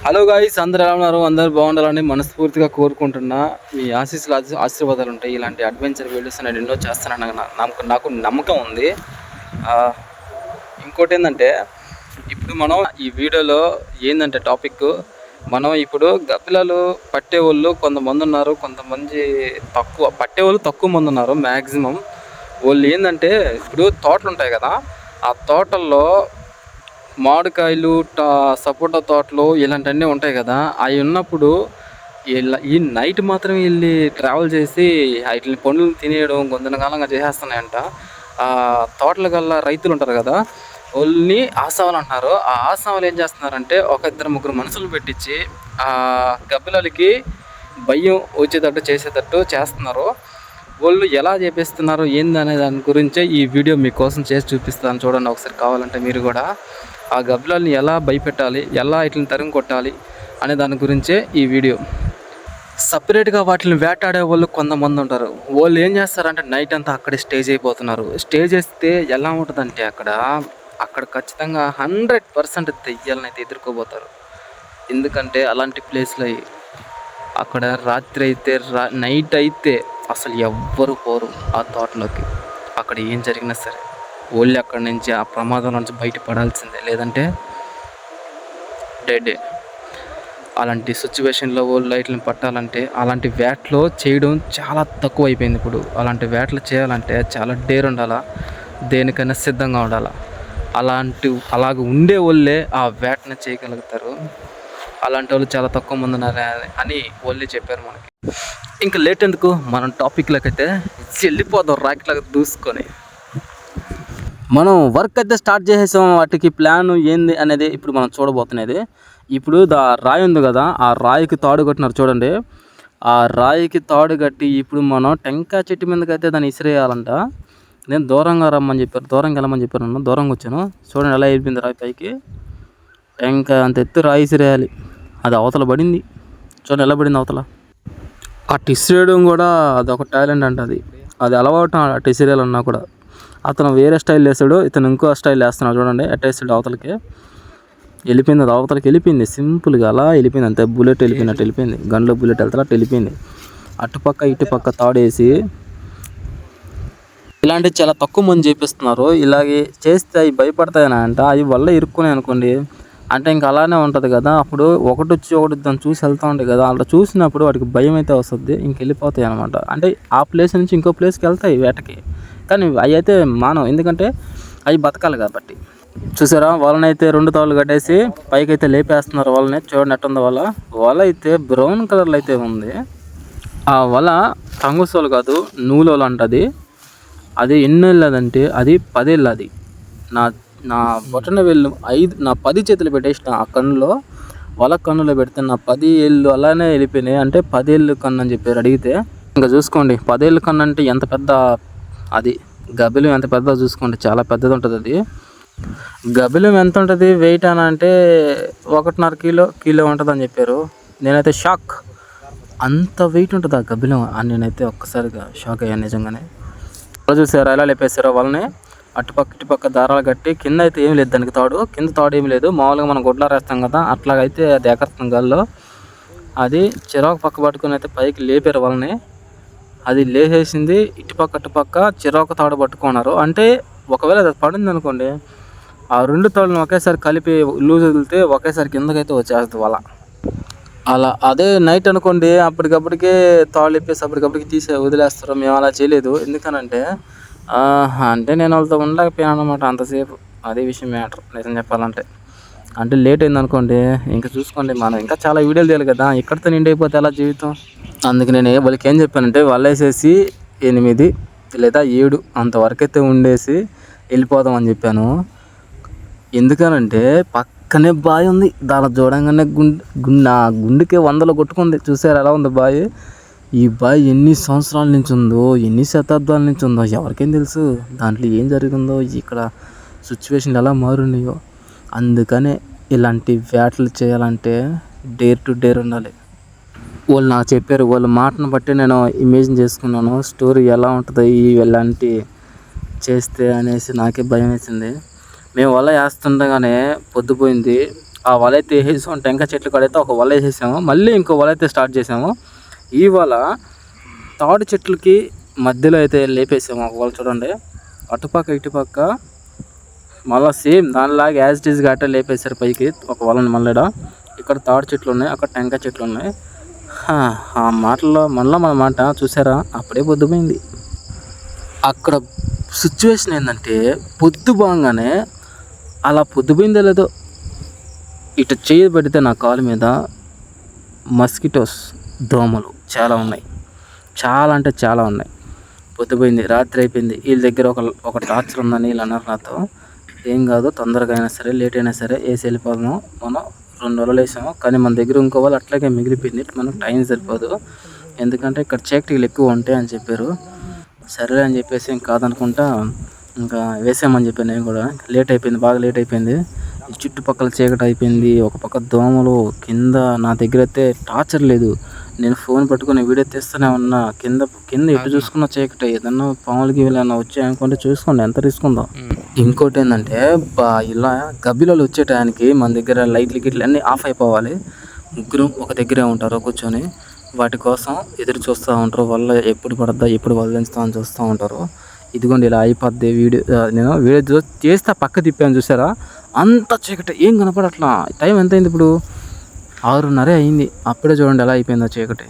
Hello guys, అందరు ఎలా ఉన్నారు? అందరు బాగుండాలని మనస్ఫూర్తిగా కోరుకుంటున్నా. మీ ఆశీర్వాదాలు ఉంటాయి. ఇలాంటి అడ్వెంచర్ వీడియోస్ నేను ఎన్నో చేస్తానని నాకు నమ్మకం ఉంది. ఇంకోటి ఏంటంటే, ఇప్పుడు మనం ఈ వీడియోలో ఏంటంటే టాపిక్, మనం ఇప్పుడు గబ్బిలాలు పట్టేవాళ్ళు కొంతమంది ఉన్నారు, కొంతమంది పట్టేవాళ్ళు తక్కువ మంది ఉన్నారు. మ్యాక్సిమం వాళ్ళు ఏంటంటే, ఇప్పుడు తోటలు ఉంటాయి కదా, ఆ తోటల్లో మామిడికాయలు, సపోటా తోటలు ఇలాంటివన్నీ ఉంటాయి కదా, అవి ఉన్నప్పుడు ఈ నైట్ మాత్రం వెళ్ళి ట్రావెల్ చేసి వాటిని పండ్లు తినేయడం కొంతకాలంగా చేసేస్తున్నాయంట. తోటల గల్లా రైతులు ఉంటారు కదా, వాళ్ళని ఆసావాలు అంటున్నారు. ఆ ఆసావాలు ఏం చేస్తున్నారంటే, ఒక ఇద్దరు ముగ్గురు మనుషులు పెట్టించి ఆ గబ్బిలాలకి భయం వచ్చేటట్టు చేసేటట్టు చేస్తున్నారు. వాళ్ళు ఎలా చేపిస్తున్నారు ఏంది అనే దాని గురించే ఈ వీడియో మీకోసం చేసి చూపిస్తాను. చూడండి ఒకసారి, కావాలంటే మీరు కూడా ఆ గబ్బిలాల్ని ఎలా భయపెట్టాలి, ఎలా ఇట్లని తరిమి కొట్టాలి అనే దాని గురించే ఈ వీడియో. సపరేట్గా వాటిని వేటాడే వాళ్ళు కొంతమంది ఉంటారు. వాళ్ళు ఏం చేస్తారంటే నైట్ అంతా అక్కడే స్టేజ్ అయిపోతున్నారు. స్టేజ్ చేస్తే ఎలా ఉంటుందంటే అక్కడ ఖచ్చితంగా 100% దెయ్యాలను అయితే ఎదుర్కోబోతారు. ఎందుకంటే అలాంటి ప్లేస్లో అక్కడ రాత్రి అయితే నైట్ అయితే అసలు ఎవ్వరు పోరు ఆ తోటలోకి. అక్కడ ఏం జరిగినా సరే వాళ్ళు అక్కడి నుంచి ఆ ప్రమాదం నుంచి బయటపడాల్సిందే, లేదంటే డెడ్. అలాంటి సిచ్యువేషన్లో వాళ్ళు లైట్లను పట్టాలంటే అలాంటి వేటలో చేయడం చాలా తక్కువ అయిపోయింది. ఇప్పుడు అలాంటి వేటలు చేయాలంటే చాలా డేర్ ఉండాలా, దేనికైనా సిద్ధంగా ఉండాలా. అలాగ ఉండే వాళ్ళే ఆ వేటను చేయగలుగుతారు. అలాంటి వాళ్ళు చాలా తక్కువ మంది ఉన్నారు అని వాళ్ళే చెప్పారు మనకి. ఇంకా లేట్ ఎందుకు, మనం టాపిక్లోకి అయితే వెళ్ళిపోదాం రాకెట్లాగా దూసుకొని. మనం వర్క్ అయితే స్టార్ట్ చేసేసాం. వాటికి ప్లాన్ ఏంది అనేది ఇప్పుడు మనం చూడబోతున్నది. ఇప్పుడు రాయి ఉంది కదా, ఆ రాయికి తాడు కట్టినారు చూడండి. ఆ రాయికి తాడు కట్టి ఇప్పుడు మనం టెంకాయ చెట్టు మీదకి అయితే దాన్ని ఇసిరేయాలంట. నేను దూరంగా రమ్మని చెప్పారు, దూరంగా వెళ్ళమని చెప్పారు. నన్ను దూరంగా వచ్చాను. చూడండి ఎలా అయిపోయింది రాయి పైకి. టెంకాయ అంత ఎత్తు రాయి ఇసిరేయాలి. అది అవతల పడింది. చూడండి ఎలా పడింది అవతల. అటు ఇసిరేయడం కూడా అదొక టాలెంట్ అంట. అది అలవాటు అటు ఇసిరేయాలన్నా కూడా. అతను వేరే స్టైల్ వేసాడు, ఇతను ఇంకో స్టైల్ వేస్తున్నాడు. చూడండి ఎట్ట వేసాడు అవతలకి. వెళ్ళిపోయింది, అది అవతలకి వెళ్ళిపోయింది. సింపుల్గా అలా వెళ్ళిపోయింది అంతే. బుల్లెట్ వెళ్ళిపోయినట్టు వెళ్ళిపోయింది. గన్లో బుల్లెట్ వెళ్తారట్టు వెళ్ళిపోయింది. అటుపక్క ఇటుపక్క తాడేసి ఇలాంటివి చాలా తక్కువ మంది చేపిస్తున్నారు. ఇలాగే చేస్తే అవి భయపడతాయని అంట. అవి వల్ల ఇరుక్కున్నాయి అనుకోండి అంటే ఇంకా అలానే ఉంటుంది కదా. అప్పుడు ఒకటి వచ్చి ఒకటి దాన్ని చూసి వెళ్తూ ఉంటాయి కదా, అలా చూసినప్పుడు వాటికి భయం అయితే వస్తుంది, ఇంక వెళ్ళిపోతాయి అనమాట. అంటే ఆ ప్లేస్ నుంచి ఇంకో ప్లేస్కి వెళ్తాయి వేటకి, కానీ అవి అయితే మానవ, ఎందుకంటే అవి బతకాలి కాబట్టి. చూసారా, వాళ్ళని అయితే 2 తాళ్ళు కట్టేసి పైకి అయితే లేపేస్తున్నారు. వాళ్ళని చూడండి ఎట్టుందో. వల అయితే బ్రౌన్ కలర్లో అయితే ఉంది. ఆ వల తంగుసోలు కాదు, నూలోలు అంటది. అది ఎన్నేళ్ళదంటే అది 10 ఏళ్ళు. అది నా బొటన వేళ్ళు 5, నా 10 చేతులు పెట్టేసిన ఆ కన్నులో, వల కన్నులో పెడితే నా 10 ఏళ్ళు అలానే వెళ్ళిపోయినాయి. అంటే 10 ఏళ్ళు కన్ను అని చెప్పారు అడిగితే. ఇంకా చూసుకోండి 10 ఏళ్ళు కన్ను అంటే ఎంత పెద్ద, అది గబ్బిలం ఎంత పెద్ద చూసుకోండి, చాలా పెద్దది ఉంటుంది అది. గబ్బిలం ఎంత ఉంటుంది వెయిట్ అని అంటే 1.5 కిలో ఉంటుంది అని చెప్పారు. నేనైతే షాక్, అంత వెయిట్ ఉంటుంది ఆ గబ్బిలం అని నేనైతే ఒక్కసారిగా షాక్ అయ్యాను నిజంగానే. చూసారా ఎలా లేపేసారో వాళ్ళని. అటుపక్క ఇటుపక్క దారాలు కట్టి, కింద అయితే ఏమి లేదు దానికి తాడు, కింద తాడు ఏమి లేదు. మామూలుగా మనం గుడ్లా వేస్తాం కదా, అట్లాగైతే అది ఎకరుతుంది గాల్లో. అది చిరాకు పక్క పట్టుకుని అయితే పైకి లేపారు వాళ్ళని. అది లేచేసింది. ఇటుపక్క అటుపక్క చిరాకు తాడు పట్టుకున్నారు. అంటే ఒకవేళ అది పడింది అనుకోండి, ఆ 2 తాళ్ళను ఒకేసారి కలిపి లూజ్ వదిలితే ఒకేసారి కిందకైతే వచ్చేస్తుంది వల. అలా అదే నైట్ అనుకోండి, అప్పటికప్పటికే తాళ్ళు ఇప్పేసి అప్పటికప్పటికి వదిలేస్తారు. మేము అలా చేయలేదు. ఎందుకనంటే అంటే నేను వాళ్ళతో ఉండలేకపోయాను అనమాట అంతసేపు. అదే విషయం మ్యాటర్ నిజం చెప్పాలంటే. అంటే లేట్ అయింది అనుకోండి, ఇంకా చూసుకోండి మనం ఇంకా చాలా వీడియోలు తీయాలి కదా, ఇక్కడితో నిండి అయిపోతే ఎలా జీవితం. అందుకు నేను వాళ్ళకి ఏం చెప్పానంటే, వల్లేసేసి 8 లేదా 7 అంతవరకు అయితే ఉండేసి వెళ్ళిపోదాం అని చెప్పాను. ఎందుకనంటే పక్కనే బావి ఉంది. దాని చూడంగానే గుండెకి 100 కొట్టుకుంది. చూసారు ఎలా ఉంది బావి. ఈ బావి ఎన్ని సంవత్సరాల నుంచి ఉందో, ఎన్ని శతాబ్దాల నుంచి ఉందో ఎవరికేం తెలుసు. దాంట్లో ఏం జరిగిందో, ఇక్కడ సిచ్యువేషన్లు ఎలా మారున్నాయో. అందుకనే ఇలాంటి వేటలు చేయాలంటే డేర్ టు డేర్ ఉండాలి. వాళ్ళు నాకు చెప్పారు, వాళ్ళ మాటను బట్టి నేను ఇమేజిన్ చేసుకున్నాను స్టోరీ ఎలా ఉంటుందో ఇలాంటి చేస్తే అనేసి. నాకే భయం వేసింది. మేము వల వేస్తుండగానే పొద్దుపోయింది. ఆ వల అయితే వేసేసాము. టెంకాయ చెట్లు కాడైతే ఒక వల వేసేసాము. మళ్ళీ ఇంకో వల అయితే స్టార్ట్ చేసాము. ఈ వల తాడి చెట్లకి మధ్యలో అయితే లేపేసాము. ఒక వల చూడండి, అటుపక్క ఇటుపక్క మళ్ళీ సేమ్ దానిలాగా యాజ్ ఇట్ ఈస్గా అట్టే లేపేశారు పైకి ఒక వలని. మళ్ళీ ఇక్కడ తాడి చెట్లు ఉన్నాయి, అక్కడ టెంకాయ చెట్లు ఉన్నాయి. ఆ మాటల్లో మళ్ళీ మన మాట చూసారా, అప్పుడే పొద్దుపోయింది. అక్కడ సిచ్యువేషన్ ఏంటంటే పొద్దు బాగానే అలా పొద్దుపోయిందో లేదో ఇటు చేయి పెడితే నా కాలు మీద మస్కిటోస్, దోమలు చాలా ఉన్నాయి. చాలా అంటే చాలా ఉన్నాయి. పొద్దుపోయింది, రాత్రి అయిపోయింది. వీళ్ళ దగ్గర ఒక టార్చర్ ఉందని వీళ్ళు అన్నారు నాతో. ఏం కాదు, తొందరగా అయినా సరే లేట్ అయినా సరే వేసి వెళ్ళిపోదాము. మనం 2 వలలు వేసాము, కానీ మన దగ్గర ఇంకో వాళ్ళు అట్లాగే మిగిలిపోయింది. మనకు టైం సరిపోదు, ఎందుకంటే ఇక్కడ చీకటిలు ఎక్కువ ఉంటాయి అని చెప్పారు. సరే అని చెప్పేసి ఇంకా కాదనుకుంటా ఇంకా వేసామని చెప్పాను. నేను కూడా లేట్ అయిపోయింది, బాగా లేట్ అయిపోయింది. చుట్టుపక్కల చీకటి అయిపోయింది, ఒక పక్క దోమలు, కింద నా దగ్గర అయితే టార్చర్ లేదు. నేను ఫోన్ పట్టుకుని వీడియో తీస్తూనే ఉన్నా. కింద ఎటు చూసుకున్న చీకటి. ఏదన్నా పాములు గీవులు ఏమన్నా వచ్చాయనుకుంటే చూసుకోండి ఎంత రిస్క్ ఉందో. ఇంకోటి ఏంటంటే ఇలా గబ్బిలాలు వచ్చే టయానికి మన దగ్గర లైట్లు గిట్లు అన్నీ ఆఫ్ అయిపోవాలి. ముగ్గురు ఒక దగ్గరే ఉంటారు కూర్చొని, వాటి కోసం ఎదురు చూస్తూ ఉంటారు. వల్ల ఎప్పుడు పడద్దా, ఎప్పుడు వదిలించుతామని చూస్తూ ఉంటారు. ఇదిగోండి ఇలా అయిపోద్ది వీడియో. నేను వీడియో చేస్తే పక్క తిప్పాను చూసారా, అంత చీకటి, ఏం కనపడట్లా. టైం ఎంత అయింది ఇప్పుడు? 6:30 అయింది. అప్పుడే చూడండి ఎలా అయిపోయిందో చీకటి.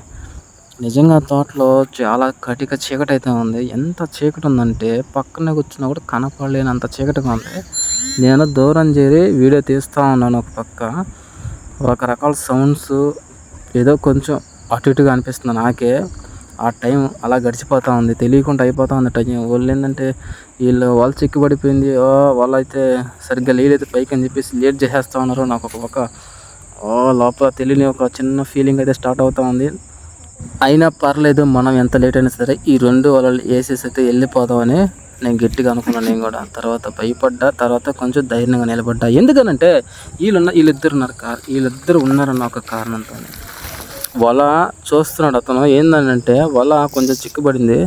నిజంగా తోటలో చాలా కటిక చీకటి అయితే ఉంది. ఎంత చీకటి ఉందంటే పక్కనే కూర్చున్నా కూడా కనపడలేనంత చీకటిగా ఉంది. నేను దూరం చేరి వీడియో తీస్తూ ఉన్నాను. ఒక పక్క రకరకాల సౌండ్స్, ఏదో కొంచెం అటు ఇటుగా అనిపిస్తుంది నాకే. ఆ టైం అలా గడిచిపోతూ ఉంది, తెలియకుండా అయిపోతూ ఉంది టైం. వాళ్ళు ఏంటంటే వాళ్ళు చిక్కుబడిపోయింది, వాళ్ళు అయితే సరిగ్గా లేదైతే పైకి అని చెప్పేసి లేట్ చేసేస్తూ ఉన్నారు. నాకు ఒక లోపల తెలియని ఒక చిన్న ఫీలింగ్ అయితే స్టార్ట్ అవుతూ ఉంది. అయినా పర్లేదు, మనం ఎంత లేట్ అయినా సరే ఈ 2 వలలు వేసేసి అయితే వెళ్ళిపోదామని నేను గట్టిగా అనుకున్నాను. నేను కూడా తర్వాత భయపడ్డా, తర్వాత కొంచెం ధైర్యంగా నిలబడ్డా. ఎందుకనంటే వీళ్ళిద్దరు ఉన్నారన్న ఒక కారణంతో. వల చూస్తున్నాడు అతను, ఏంటంటే వల కొంచెం చిక్కుబడింది.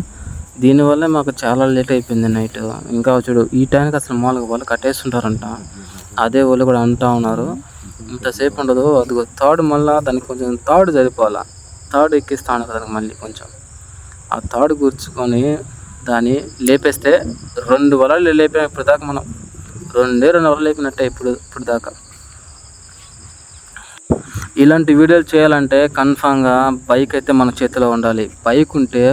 దీనివల్ల మాకు చాలా లేట్ అయిపోయింది నైట్. ఇంకా చూడు, ఈ టైంకి అసలు మామూలుగా వల కట్టేస్తుంటారంట. అదే వాళ్ళు కూడా అంటూ ఉన్నారు ఇంతసేపు ఉండదు. అదిగో తాడు, మళ్ళీ దానికి కొంచెం తాడు సరిపోవాలా, తాడు ఎక్కిస్తాను కదా మళ్ళీ కొంచెం. ఆ తాడు కూర్చుకొని దాన్ని లేపేస్తే 2 వలలు లేపాం ఇప్పుడు దాకా. మనం 2 వలలు లేపినట్టే ఇప్పుడు దాకా. ఇలాంటి వీడియోలు చేయాలంటే కన్ఫామ్గా బైక్ అయితే మన చేతిలో ఉండాలి. బైక్ ఉంటే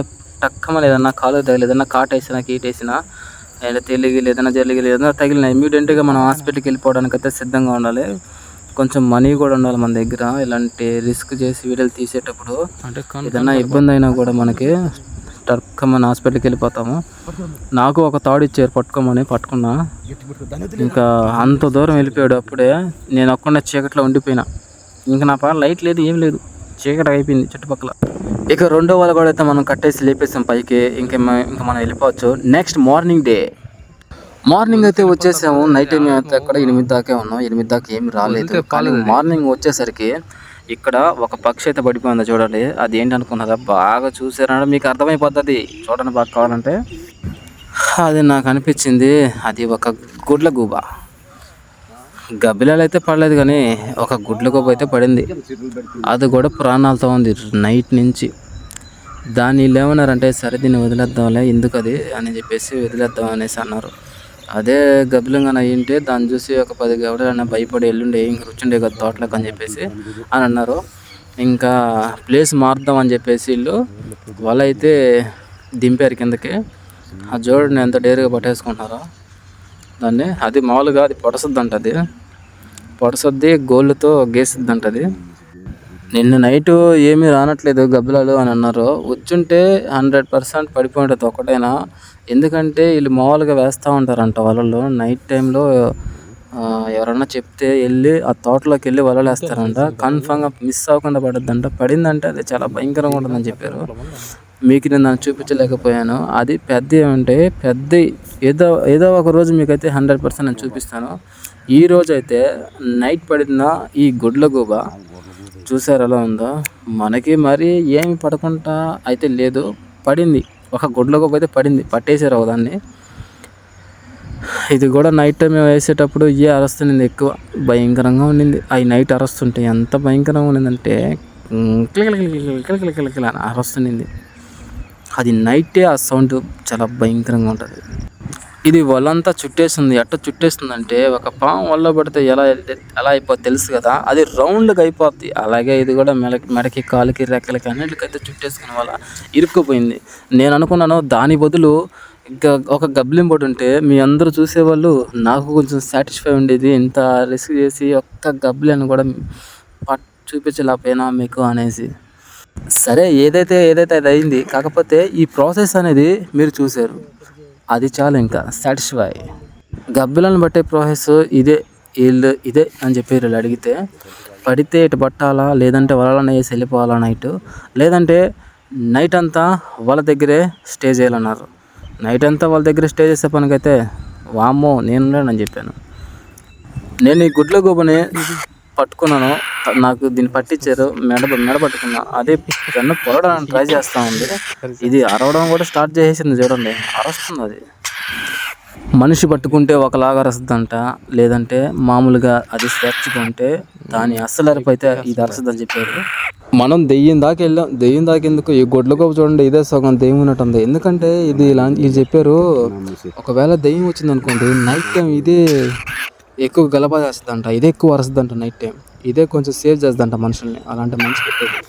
టక్కమని ఏదన్నా కాలు తగిలి, ఏదన్నా కాటేసినా కీటేసినా, లేదా తెలిగి ఏదైనా జరిగి ఏదైనా తగిలిన ఇమీడియట్గా మనం హాస్పిటల్కి వెళ్ళిపోవడానికి అయితే సిద్ధంగా ఉండాలి. కొంచెం మనీ కూడా ఉండాలి మన దగ్గర. ఇలాంటి రిస్క్ చేసి వీడియోలు తీసేటప్పుడు ఏదైనా ఇబ్బంది అయినా కూడా మనకి టక్కమని హాస్పిటల్కి వెళ్ళిపోతాము. నాకు ఒక తాడు ఇచ్చారు పట్టుకున్నా. ఇంకా అంత దూరం వెళ్ళిపోయాడు. అప్పుడే నేను ఒక్కడే చీకట్లో ఉండిపోయినా. ఇంకా నా లైట్ లేదు, ఏం లేదు, చీకటి అయిపోయింది చుట్టుపక్కల. ఇక 2వ వల కూడా అయితే మనం కట్టేసి లేపేసాం పైకి. ఇంకా మనం వెళ్ళిపోవచ్చు. నెక్స్ట్ మార్నింగ్ అయితే వచ్చేసాము. నైట్ టైం అయితే అక్కడ 8 దాకా ఉన్నాం. 8 దాకా ఏమి రాలేదు. కానీ మార్నింగ్ వచ్చేసరికి ఇక్కడ ఒక పక్షి అయితే పడిపోయింది చూడండి. అది ఏంటి అనుకున్నారా? బాగా చూసారంటే మీకు అర్థమైపోతుంది, చూడండి బాగా కావాలంటే. అది నాకు అనిపించింది, అది ఒక గుడ్ల గూబ. గబ్బిలాలు అయితే పడలేదు, కానీ ఒక గుడ్ల గూబ అయితే పడింది. అది కూడా ప్రాణాలతో ఉంది నైట్ నుంచి. దాన్ని వీళ్ళు ఏమన్నారంటే, సరే దీన్ని వదిలేద్దాంలే, ఎందుకు అది అని చెప్పేసి వదిలేద్దాం అనేసి అన్నారు. అదే గబ్బిలంగా అయ్యింటే దాన్ని చూసి ఒక 10 గబ్బిలాలైనా భయపడి ఎల్లుండే ఇంక కూర్చుండే కదా తోటలోకి అని చెప్పేసి అని అన్నారు. ఇంకా ప్లేస్ మారుద్దాం అని చెప్పేసి వీళ్ళు వల అయితే దింపారు కిందకి. ఆ చూడండి ఎంత డేరుగా పట్టేసుకుంటున్నారో దాన్ని. అది మామూలుగా అది పొడసొద్ది గోళ్ళతో గేసిద్ది అంటది. నిన్న నైటు ఏమీ రానట్లేదు గబ్బిలాలు అని అన్నారు. వచ్చుంటే 100% పడిపోయి ఉంటుంది ఒకటైనా. ఎందుకంటే వీళ్ళు మామూలుగా వేస్తూ ఉంటారంట వలలు నైట్ టైంలో. ఎవరన్నా చెప్తే వెళ్ళి ఆ తోటలోకి వెళ్ళి వలలు వేస్తారంట. కన్ఫామ్గా మిస్ అవ్వకుండా పడుద్దంట. పడిందంటే అది చాలా భయంకరంగా ఉంటుందని చెప్పారు. మీకు నేను దాన్ని చూపించలేకపోయాను. అది పెద్ద ఏమంటే ఏదో ఒక రోజు మీకైతే 100% నేను చూపిస్తాను. ఈ రోజు అయితే నైట్ పడిన ఈ గుడ్ల గూబ చూసారు ఎలా ఉందో. మనకి మరి ఏమి పడకుండా అయితే లేదు, పడింది. ఒక గుడ్ల గూబ అయితే పడింది, పట్టేసారు దాన్ని. ఇది కూడా నైట్ టైం వేసేటప్పుడు ఇవే అరుస్తుంది ఎక్కువ, భయంకరంగా ఉండింది. అవి నైట్ అరుస్తుంటే ఎంత భయంకరంగా ఉండిందంటే కిలకిల అని అరుస్తుంది. అది నైటే ఆ సౌండ్ చాలా భయంకరంగా ఉంటుంది. ఇది వలంతా చుట్టేస్తుంది. ఎట్ట చుట్టేస్తుందంటే ఒక పాము వల్ల పడితే ఎలా అయిపోద్ది తెలుసు కదా, అది రౌండ్గా అయిపోద్ది. అలాగే ఇది కూడా మెడకి కాలుకి రెక్కలకి అన్నిటికైతే చుట్టేసుకునే వల్ల ఇరుక్కుపోయింది. నేను అనుకున్నాను దాని బదులు ఇంకా ఒక గబ్లిం బోర్డు ఉంటే మీ అందరూ చూసేవాళ్ళు, నాకు కొంచెం సాటిస్ఫై ఉండేది. ఇంత రిస్క్ చేసి ఒక్క గబ్లిన్ కూడా చూపించలేకపోయినా మీకు అనేసి. సరే ఏదైతే అది అయింది. కాకపోతే ఈ ప్రాసెస్ అనేది మీరు చూశారు, అది చాలు ఇంకా సాటిస్ఫై. గబ్బిలను బట్టే ప్రాసెస్ ఇదే అని చెప్పి వీళ్ళు అడిగితే, పడితే ఇటు పట్టాలా, లేదంటే వలన వేసి వెళ్ళిపోవాలా నైట్, లేదంటే నైట్ అంతా వాళ్ళ దగ్గరే స్టే చేయాలన్నారు. నైట్ అంతా వాళ్ళ దగ్గర స్టే చేసే పనికైతే వామ్మో నేనున్నానని చెప్పాను. నేను ఈ గుడ్ల గోబని పట్టుకున్నాను, నాకు దీన్ని పట్టించారు, మెడ పట్టుకున్నా. అదే గన్ను పొరడానికి ట్రై చేస్తూ ఉంది. ఇది అరవడం కూడా స్టార్ట్ చేసేసింది చూడండి, అరుస్తుంది. అది మనిషి పట్టుకుంటే ఒకలాగా అరుస్తుందంట, లేదంటే మామూలుగా అది స్వేచ్ఛగా ఉంటే దాని అస్సలు అరపైతే ఇది అరుస్తుందని చెప్పారు. మనం దెయ్యం దాకా వెళ్ళాం. దెయ్యం దాకా ఎందుకు, ఈ గొడ్ల గోపు చూడండి, ఇదే సగం దెయ్యం ఉన్నట్టుంది. ఎందుకంటే ఇది చెప్పారు, ఒకవేళ దెయ్యం వచ్చింది అనుకోండి నైట్ టైం ఇదే ఎక్కువ గలబా చేస్తుందంట, ఇదే ఎక్కువ అరుస్తుందంట నైట్ టైం, ఇదే కొంచెం సేవ్ చేస్తుందంట మనుషుల్ని. అలాంటి మనిషి పెట్టేది.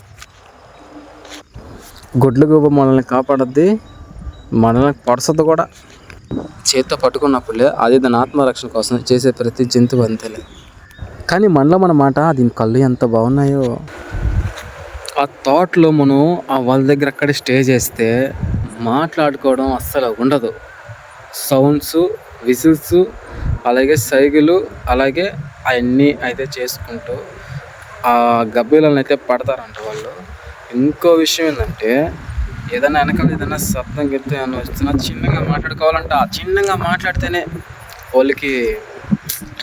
గొడ్ల గోబ మనల్ని కాపాడద్ది, మనల్ని పడుతుంది కూడా. చేత్తో పట్టుకున్నప్పుడే అది దాని ఆత్మరక్షణ కోసం చేసే ప్రతి జంతువు అంతేలే. కానీ మనలో మన మాట, దీని కళ్ళు ఎంత బాగున్నాయో. ఆ థాట్లో మనం వాళ్ళ దగ్గర అక్కడే స్టే చేస్తే మాట్లాడుకోవడం అస్సలు ఉండదు. సౌండ్స్, విజిల్స్, అలాగే సైగులు, అలాగే అవన్నీ అయితే చేసుకుంటూ ఆ గబ్బిలను అయితే పడతారంట వాళ్ళు. ఇంకో విషయం ఏంటంటే, ఏదైనా వెనకాల ఏదైనా శబ్దం గిత్తం ఏమైనా వచ్చినా చిన్నగా మాట్లాడుకోవాలంట. ఆ చిన్నగా మాట్లాడితేనే వాళ్ళకి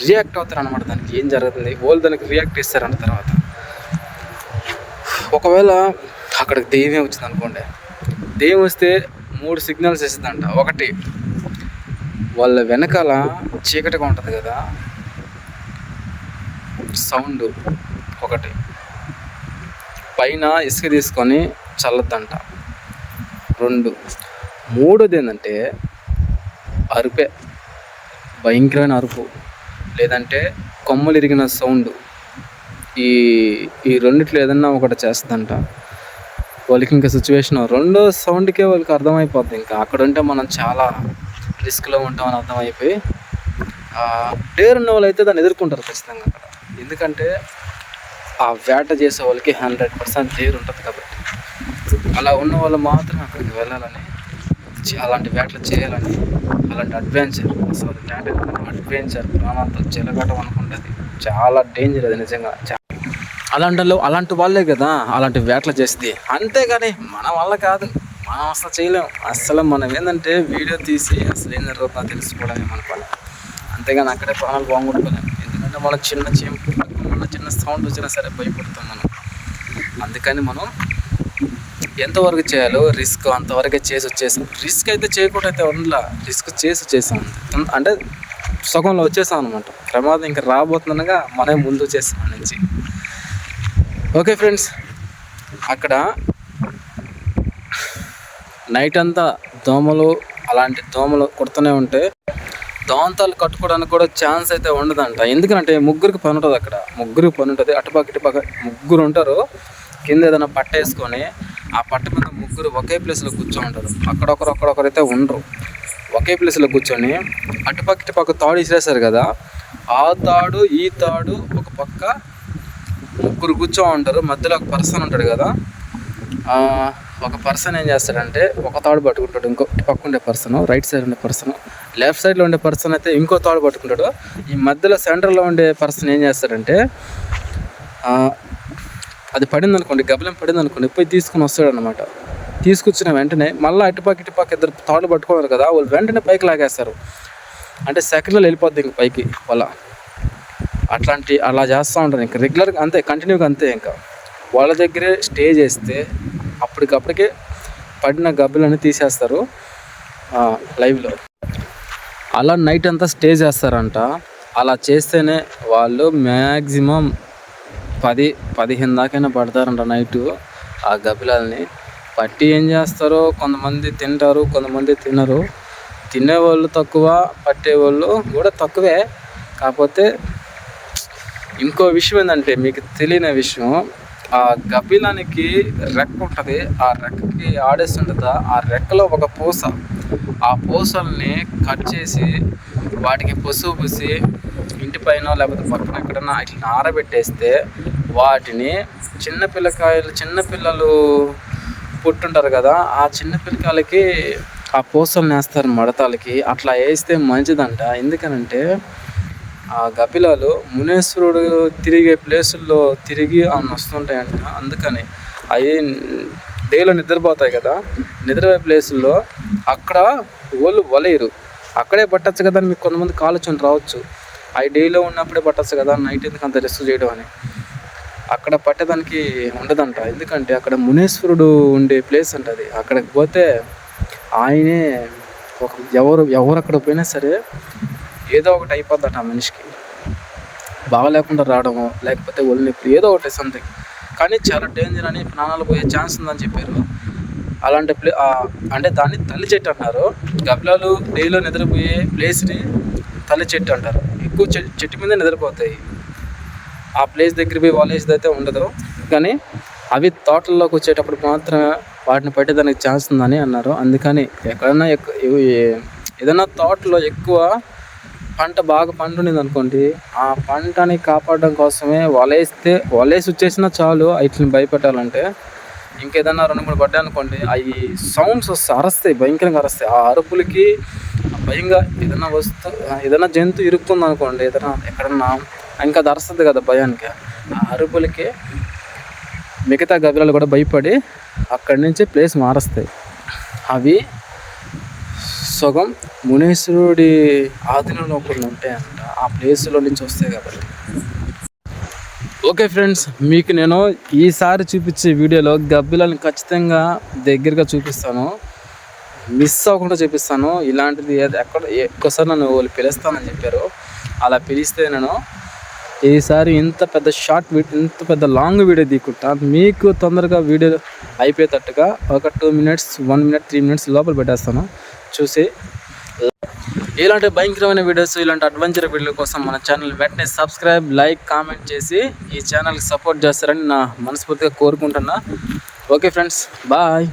రియాక్ట్ అవుతారు అనమాట. దానికి ఏం జరుగుతుంది వాళ్ళు దానికి రియాక్ట్ ఇస్తారంట. తర్వాత ఒకవేళ అక్కడికి దెయ్యం వచ్చింది అనుకోండి, దెయ్యం వస్తే 3 సిగ్నల్స్ ఇస్తుందంట. ఒకటి, వాళ్ళ వెనకాల చీకటిగా ఉంటుంది కదా, సౌండ్ ఒకటి. పైన ఇసుక తీసుకొని చల్లద్దంట. 2, 3వది ఏంటంటే అరుపే, భయంకరమైన అరుపు, లేదంటే కొమ్మలు ఇరిగిన సౌండ్. ఈ రెండిట్లో ఏదన్నా ఒకటి చేస్తుందంట. వాళ్ళకి ఇంకా సిచ్యువేషన్ 2వ సౌండ్కే వాళ్ళకి అర్థమైపోద్ది. ఇంకా అక్కడ ఉంటే మనం చాలా రిస్క్లో ఉంటామని అర్థమైపోయి డేర్ ఉన్న వాళ్ళు అయితే దాన్ని ఎదుర్కొంటారు ఖచ్చితంగా అక్కడ. ఎందుకంటే ఆ వేట చేసే వాళ్ళకి 100% డేర్ ఉంటుంది కాబట్టి. అలా ఉన్న వాళ్ళు మాత్రం అక్కడికి వెళ్ళాలని, అలాంటి వేటలు చేయాలని, అలాంటి అడ్వెంచర్, అసలు అడ్వెంచర్ ప్రాణాలతో చెలగటం అనుకుంటుంది. చాలా డేంజర్ అది నిజంగా. అలాంటి వాళ్ళే కదా అలాంటి వేటలు చేస్తుంది. అంతేగాని మన వల్ల కాదు, మనం అసలు చేయలేం. అసలు మనం ఏంటంటే వీడియో తీసి అసలు ఏం జరుగుతుందో తెలుసుకోవడమే మన పని. అంతేగాని అక్కడే ప్రాణాలు బాగుంటుకోలేము. ఎందుకంటే మనం చిన్న సౌండ్ వచ్చినా సరే భయపడుతాం మనం. అందుకని మనం ఎంతవరకు చేయాలో రిస్క్ అంతవరకే చేసి వచ్చేసాం. రిస్క్ అయితే చేయకుండా అయితే ఉండలా, రిస్క్ చేసి వచ్చేసాం. అంటే సగంలో వచ్చేసాం అనమాట. ప్రమాదం ఇంకా రాబోతుందనగా మనమే ముందు వచ్చేసాం నుంచి. ఓకే ఫ్రెండ్స్, అక్కడ నైట్ అంతా అలాంటి దోమలు కుడుతూనే ఉంటే దోంతాలు కట్టుకోవడానికి కూడా ఛాన్స్ అయితే ఉండదంట. ఎందుకంటే ముగ్గురికి పని ఉంటుంది అక్కడ. అటుపక్క ఇటుపక్క 3 ఉంటారు. కింద ఏదైనా పట్ట వేసుకొని ఆ పట్ట మీద 3 ఒకే ప్లేస్లో కూర్చొని ఉంటారు. అక్కడొకరైతే ఉండరు. ఒకే ప్లేస్లో కూర్చొని అటుపక్క ఇటుపక్క తాడు ఇసిరేస్తారు కదా, ఆ తాడు ఈ తాడు ఒక పక్క 3 కూర్చొని ఉంటారు. మధ్యలో ఒక పర్సన్ ఉంటాడు కదా, ఒక పర్సన్ ఏం చేస్తాడంటే ఒక తాడు పట్టుకుంటాడు. ఇంకో పక్క ఉండే పర్సన్, రైట్ సైడ్ ఉండే పర్సన్, లెఫ్ట్ సైడ్లో ఉండే పర్సన్ అయితే ఇంకో తాడు పట్టుకుంటాడు. ఈ మధ్యలో సెంటర్లో ఉండే పర్సన్ ఏం చేస్తాడంటే అది పడింది అనుకోండి, గబ్బలం పడింది అనుకోండి, పోయి తీసుకుని వస్తాడు అనమాట. తీసుకొచ్చిన వెంటనే మళ్ళీ ఇటుపక్క 2 తాళ్ళు పట్టుకున్నారు కదా, వాళ్ళు వెంటనే పైకి లాగేస్తారు. అంటే సెకండ్లో వెళ్ళిపోద్ది ఇంక పైకి వాళ్ళ. అలా చేస్తూ ఉంటారు ఇంకా రెగ్యులర్గా, అంతే కంటిన్యూగా అంతే. ఇంకా వాళ్ళ దగ్గరే స్టే చేస్తే అప్పటికప్పటికే పడిన గబ్బులన్నీ తీసేస్తారు లైవ్లో. అలా నైట్ అంతా స్టే చేస్తారంట. అలా చేస్తేనే వాళ్ళు మ్యాక్సిమం 10-15 దాకైనా పడతారంట నైటు. ఆ గబ్బిలాల్ని పట్టి ఏం చేస్తారో, కొంతమంది తింటారు, కొంతమంది తినరు. తినేవాళ్ళు తక్కువ, పట్టేవాళ్ళు కూడా తక్కువే. కాకపోతే ఇంకో విషయం ఏంటంటే, మీకు తెలియని విషయం, ఆ గబ్బిలానికి రెక్క ఉంటుంది. ఆ రెక్కకి ఆడేస్తుంటుందా, ఆ రెక్కలో ఒక పూస, ఆ పూసల్ని కట్ చేసి వాటికి పసుపు పూసి ఇంటి పైన లేకపోతే పక్కన ఎక్కడన్నా ఇట్లా ఆరబెట్టేస్తే వాటిని చిన్నపిల్లలు పుట్టుంటారు కదా, ఆ చిన్న పిల్లకాయలకి ఆ పూసలు వేస్తారు మడతాలకి. అట్లా వేస్తే మంచిదంట. ఎందుకనంటే ఆ గబ్బిలాలు మునేశ్వరుడు తిరిగే ప్లేసుల్లో తిరిగి అవి వస్తుంటాయంట. అందుకని అవి డేలో నిద్రపోతాయి కదా, నిద్రపోయే ప్లేసుల్లో అక్కడ వాళ్ళు వలేయరు. అక్కడే పట్టచ్చు కదా అని మీకు కొంతమంది ఆలోచన రావచ్చు. అవి డేలో ఉన్నప్పుడే పట్టచ్చు కదా, నైట్ ఎందుకు అంత రెస్ట్ చేయడం అని. అక్కడ పట్టేదానికి ఉండదంట. ఎందుకంటే అక్కడ మునేశ్వరుడు ఉండే ప్లేస్ అంట అది. అక్కడికి పోతే ఆయనే ఎవరు అక్కడ పోయినా సరే ఏదో ఒకటి అయిపోద్దట ఆ మనిషికి. బాగలేకుండా రావడము, లేకపోతే ఒళ్ళు నొప్పి, ఏదో ఒకటి సంథింగ్. కానీ చాలా డేంజర్ అని, ప్రాణాలు పోయే ఛాన్స్ ఉందని చెప్పారు. అలాంటి అంటే దాన్ని తల్లి చెట్టు అంటారు. గబ్బిలాలు డేలో నిద్రపోయే ప్లేస్ని తల్లి చెట్టు అంటారు. ఎక్కువ చెట్టు మీద నిద్రపోతాయి. ఆ ప్లేస్ దగ్గర పోయి వాలేసేది అయితే ఉండదు. కానీ అవి తోటల్లోకి వచ్చేటప్పుడు మాత్రమే వాటిని పట్టేదానికి ఛాన్స్ ఉందని అన్నారు. అందుకని ఎక్కడన్నా ఏదైనా తోటలో ఎక్కువ పంట బాగా పండుండింది అనుకోండి, ఆ పంటని కాపాడడం కోసమే వలేసి వచ్చేసినా చాలు వీటిని భయపెట్టాలంటే. ఇంకేదన్నా 2-3 పడ్డాయి అనుకోండి, అవి సౌండ్స్ వస్తాయి, అరస్తాయి, భయంకరంగా అరస్తాయి. ఆ అరుపులకి భయంగా ఏదైనా జంతువు ఇరుక్కుంది అనుకోండి, ఏదైనా ఎక్కడన్నా, ఇంకా అది అరుస్తుంది కదా భయానికి. ఆ అరుపులకి మిగతా గబ్బిలాలు కూడా భయపడి అక్కడి నుంచి ప్లేస్ మారుస్తాయి. అవి సగం మునేశ్వరుడి ఆధీనంలో కొన్ని ఉంటాయంట, ఆ ప్లేస్లో నుంచి వస్తాయి కాబట్టి. ఓకే ఫ్రెండ్స్, మీకు నేను ఈసారి చూపించే వీడియోలో గబ్బిలాలను ఖచ్చితంగా దగ్గరగా చూపిస్తాను, మిస్ అవ్వకుండా చూపిస్తాను. ఇలాంటిది ఒక్కసారి నన్ను వాళ్ళు పిలుస్తానని చెప్పారు. అలా పిలిస్తే నేను ఈసారి ఇంత పెద్ద లాంగ్ వీడియో తీసుకుంటా. మీకు తొందరగా వీడియో అయిపోయేటట్టుగా ఒక 2 minutes, 1 minute, 3 minutes లోపల పెట్టేస్తాను. చూసి ఇలాంటి భయంకరమైన వీడియోస్, ఇలాంటి అడ్వెంచర్ వీడియోల కోసం మన ఛానల్ వెంటనే సబ్స్క్రైబ్, లైక్, కామెంట్ చేసి ఈ ఛానల్కి సపోర్ట్ చేస్తారని నా మనస్ఫూర్తిగా కోరుకుంటున్నా. Okay friends, bye.